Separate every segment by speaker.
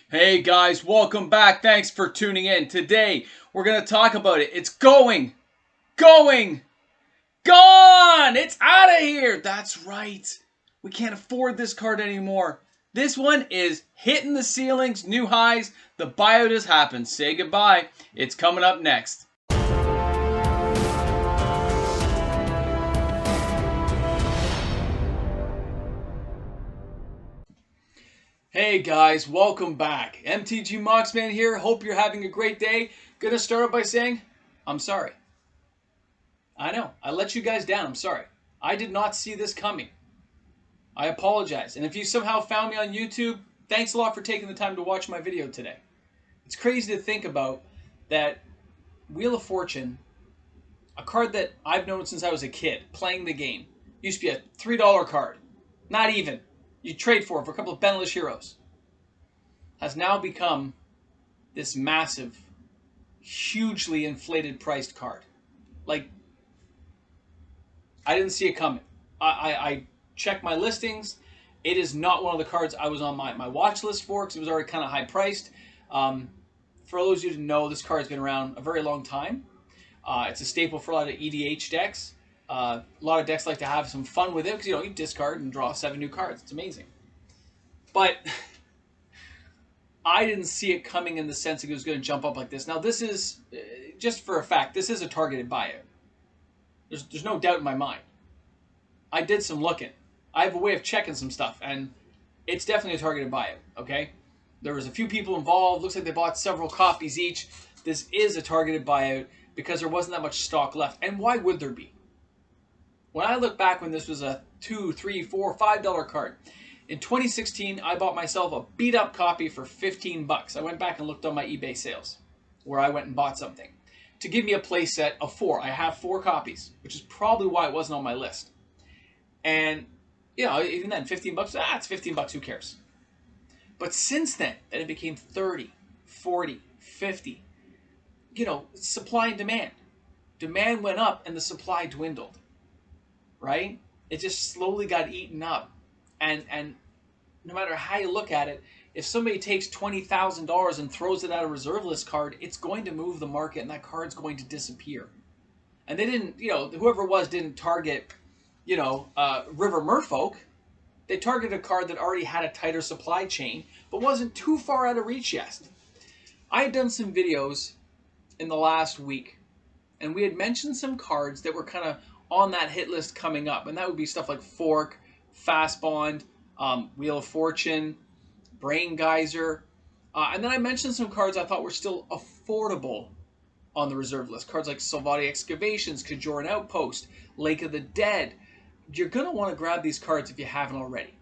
Speaker 1: Hey guys, welcome back. Thanks for tuning in. Today, we're going to talk about it. It's gone! It's out of here! That's right. We can't afford this card anymore. This one is hitting the ceilings, new highs. The buyout has happened. Say goodbye. It's coming up next. Hey guys, welcome back. MTG Moxman here. Hope you're having a great day. Gonna start off by saying, I'm sorry. I know, I let you guys down. I'm sorry. I did not see this coming. I apologize. And if you somehow found me on YouTube, thanks a lot for taking the time to watch my video today. It's crazy to think about that Wheel of Fortune, a card that I've known since I was a kid, playing the game, used to be a $3 card. Not even. You trade for it for a couple of Benelish heroes. Has now become this massive, hugely inflated priced card. Like, I didn't see it coming. I checked my listings. It is not one of the cards I was on my watch list for because it was already kind of high priced. For those of you who know, this card's been around a very long time. It's a staple for a lot of EDH decks. A lot of decks like to have some fun with it because you discard and draw 7 new cards. It's amazing. But I didn't see it coming in the sense that it was going to jump up like this. Now, this is, just for a fact, this is a targeted buyout. There's no doubt in my mind. I did some looking. I have a way of checking some stuff, and it's definitely a targeted buyout, okay? There was a few people involved. Looks like they bought several copies each. This is a targeted buyout because there wasn't that much stock left. And why would there be? When I look back when this was a $2, $3, $4, $5 card, in 2016, I bought myself a beat-up copy for 15 bucks. I went back and looked on my eBay sales, where I went and bought something, to give me a play set of 4. I have 4 copies, which is probably why it wasn't on my list. And, even then, 15 bucks, it's 15 bucks, who cares? But since then it became 30, 40, 50. Supply and demand. Demand went up and the supply dwindled, right? It just slowly got eaten up. And no matter how you look at it, if somebody takes $20,000 and throws it at a reserve list card, it's going to move the market and that card's going to disappear. And they didn't, whoever it was didn't target, River Merfolk. They targeted a card that already had a tighter supply chain, but wasn't too far out of reach yet. I had done some videos in the last week, and we had mentioned some cards that were kind of on that hit list coming up, and that would be stuff like Fork, Fast Bond, Wheel of Fortune, Brain Geyser, and then I mentioned some cards I thought were still affordable on the reserve list. Cards like Salvati Excavations, Kajoran Outpost, Lake of the Dead. You're going to want to grab these cards if you haven't already.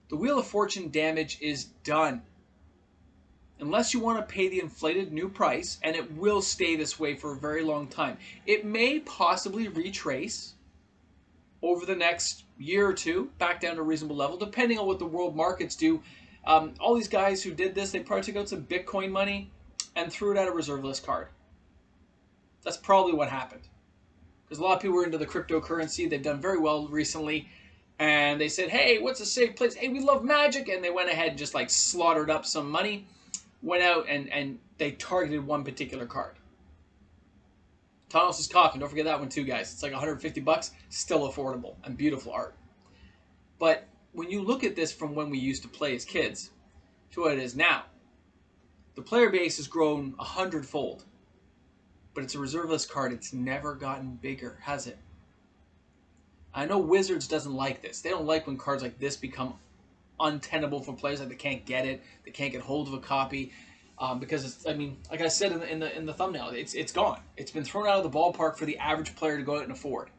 Speaker 1: The Wheel of Fortune damage is done. Unless you want to pay the inflated new price, and it will stay this way for a very long time. It may possibly retrace over the next year or two, back down to a reasonable level, depending on what the world markets do. All these guys who did this, they probably took out some Bitcoin money and threw it at a reserve list card. That's probably what happened. Because a lot of people were into the cryptocurrency. They've done very well recently. And they said, hey, what's a safe place? Hey, we love Magic. And they went ahead and just like slaughtered up some money. Went out and they targeted one particular card. Thanos' Coffin. Don't forget that one too, guys. It's like 150 bucks. Still affordable and beautiful art. But when you look at this from when we used to play as kids to what it is now, the player base has grown 100-fold. But it's a reserve list card. It's never gotten bigger, has it? I know Wizards doesn't like this. They don't like when cards like this become untenable for players. Like they can't get it. They can't get hold of a copy. Because it's, like I said in the thumbnail, it's gone. It's been thrown out of the ballpark for the average player to go out and afford.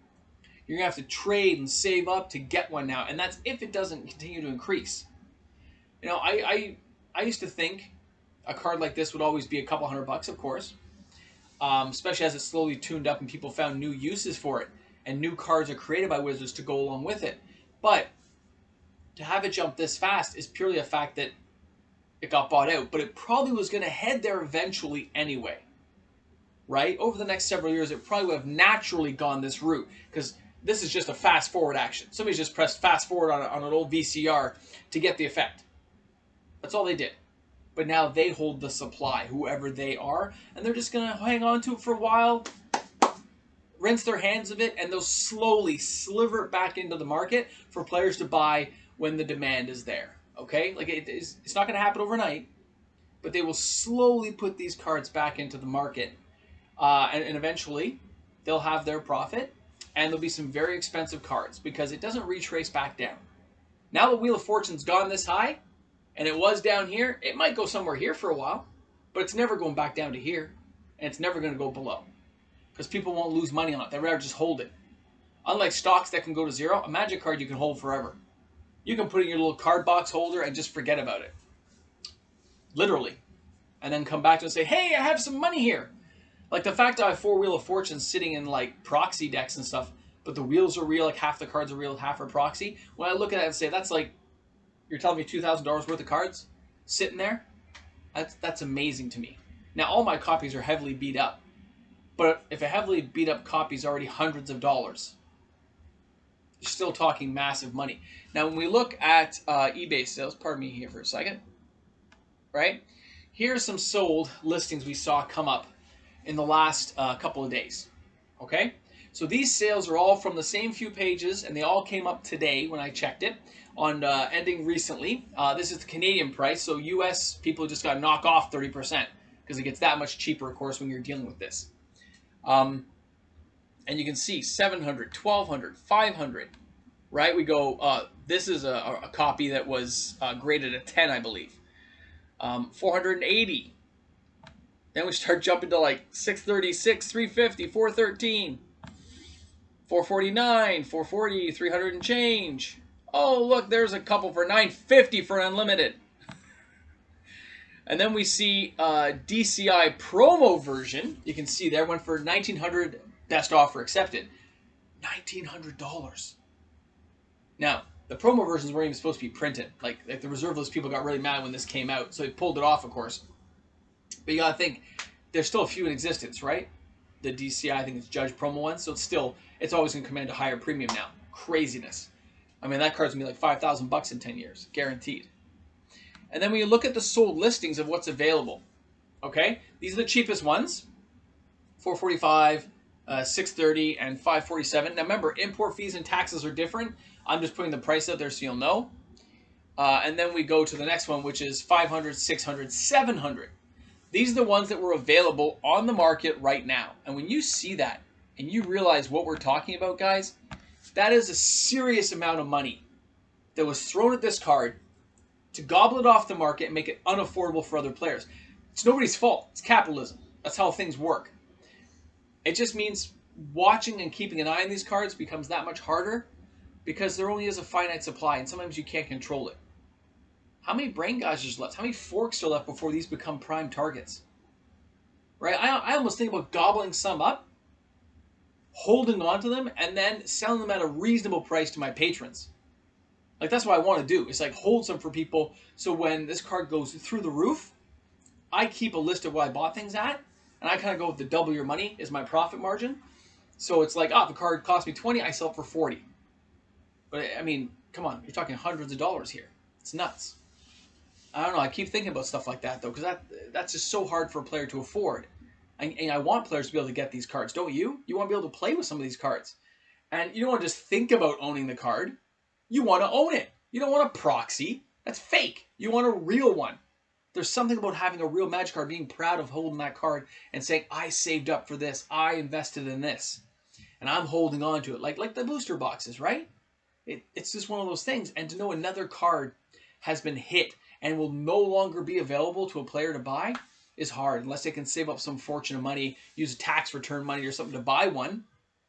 Speaker 1: You're going to have to trade and save up to get one now. And that's if it doesn't continue to increase. I used to think a card like this would always be a couple $100, of course. Especially as it slowly tuned up and people found new uses for it. And new cards are created by Wizards to go along with it. But to have it jump this fast is purely a fact that it got bought out. But it probably was going to head there eventually anyway. Right? Over the next several years, it probably would have naturally gone this route. Because this is just a fast forward action. Somebody's just pressed fast forward on an old VCR to get the effect. That's all they did. but now they hold the supply, whoever they are, and they're just going to hang on to it for a while, rinse their hands of it, and they'll slowly sliver it back into the market for players to buy when the demand is there. Okay? Like it's not going to happen overnight, but they will slowly put these cards back into the market, and eventually they'll have their profit, and there'll be some very expensive cards because it doesn't retrace back down. Now the Wheel of Fortune's gone this high, and it was down here, it might go somewhere here for a while, but it's never going back down to here, and it's never going to go below because people won't lose money on it. They'd rather just hold it. Unlike stocks that can go to zero, a Magic card you can hold forever. You can put it in your little card box holder and just forget about it. Literally. And then come back to it and say, hey, I have some money here. Like the fact that I have 4 Wheel of Fortune sitting in like proxy decks and stuff, but the wheels are real, like half the cards are real, half are proxy. When I look at it and say, that's like, you're telling me $2,000 worth of cards sitting there? That's amazing to me. Now, all my copies are heavily beat up. But if a heavily beat up copy is already hundreds of dollars, you're still talking massive money. Now, when we look at eBay sales, pardon me here for a second, right? Here's some sold listings we saw come up in the last couple of days, okay? So these sales are all from the same few pages, and they all came up today when I checked it, on ending recently. This is the Canadian price, so US people just got to knock off 30% because it gets that much cheaper, of course, when you're dealing with this. And you can see 700, 1200, 500, right? We go, this is a copy that was graded a 10, I believe. 480. Then we start jumping to like 636, 350, 413, 449, 440, 300 and change. Oh, look, there's a couple for 950 for unlimited. And then we see DCI promo version. You can see there went for $1,900, best offer accepted. $1,900. Now, the promo versions weren't even supposed to be printed. Like the reserve list people got really mad when this came out, so they pulled it off, of course. But you gotta think, there's still a few in existence, right? The DCI, I think it's Judge promo one, so it's always gonna command a higher premium now. Craziness. I mean, that card's gonna be like 5,000 bucks in 10 years, guaranteed. And then when you look at the sold listings of what's available, okay? These are the cheapest ones, 445, 630, and 547. Now remember, import fees and taxes are different. I'm just putting the price out there so you'll know. And then we go to the next one, which is 500, 600, 700. These are the ones that were available on the market right now. And when you see that and you realize what we're talking about, guys, that is a serious amount of money that was thrown at this card to gobble it off the market and make it unaffordable for other players. It's nobody's fault. It's capitalism. That's how things work. It just means watching and keeping an eye on these cards becomes that much harder because there only is a finite supply and sometimes you can't control it. How many brain gougers left? How many forks are left before these become prime targets? Right? I almost think about gobbling some up, holding on to them, and then selling them at a reasonable price to my patrons. Like, that's what I want to do. It's like hold some for people so when this card goes through the roof, I keep a list of what I bought things at, and I kind of go with the double your money is my profit margin. So it's like, if a card cost me 20, I sell it for 40. But, I mean, come on. You're talking hundreds of dollars here. It's nuts. I don't know. I keep thinking about stuff like that, though, because that's just so hard for a player to afford. And I want players to be able to get these cards, don't you? You want to be able to play with some of these cards. And you don't want to just think about owning the card. You want to own it. You don't want a proxy. That's fake. You want a real one. There's something about having a real Magic card, being proud of holding that card and saying, I saved up for this. I invested in this. And I'm holding on to it. Like the booster boxes, right? It's just one of those things. And to know another card has been hit and will no longer be available to a player to buy is hard. Unless they can save up some fortune of money, use tax return money or something to buy one,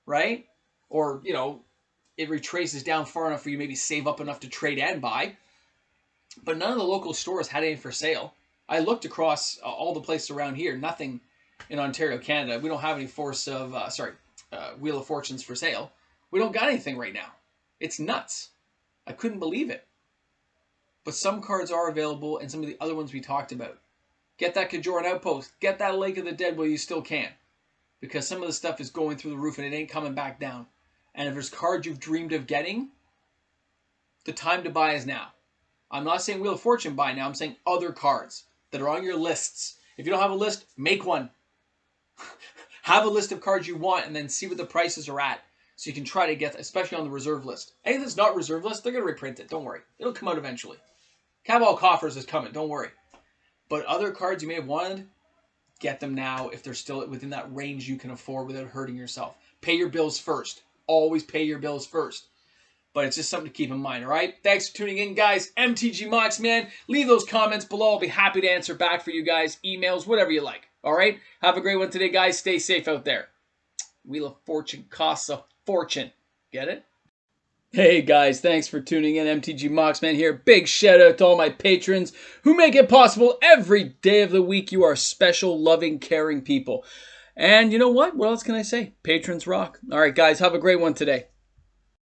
Speaker 1: right? Or, you know, it retraces down far enough for you maybe save up enough to trade and buy. But none of the local stores had any for sale. I looked across all the places around here. Nothing in Ontario, Canada. We don't have any Wheel of Fortunes for sale. We don't got anything right now. It's nuts. I couldn't believe it. But some cards are available and some of the other ones we talked about. Get that Kajoran Outpost. Get that Lake of the Dead while you still can. Because some of the stuff is going through the roof and it ain't coming back down. And if there's cards you've dreamed of getting, the time to buy is now. I'm not saying Wheel of Fortune buy now. I'm saying other cards. that are on your lists. If you don't have a list, make one. Have a list of cards you want and then see what the prices are at. So you can try to get, especially on the reserve list. Anything that's not reserve list, they're going to reprint it. Don't worry. It'll come out eventually. Cabal Coffers is coming. Don't worry. But other cards you may have wanted, get them now if they're still within that range you can afford without hurting yourself. Pay your bills first. Always pay your bills first. But it's just something to keep in mind, all right? Thanks for tuning in, guys. MTG Mox, man. Leave those comments below. I'll be happy to answer back for you guys. Emails, whatever you like, all right? Have a great one today, guys. Stay safe out there. Wheel of Fortune costs a fortune. Get it? Hey guys, thanks for tuning in. MTG Moxman here. Big shout out to all my patrons who make it possible every day of the week. You are special, loving, caring people. And you know what? What else can I say? Patrons rock. All right, guys, have a great one today.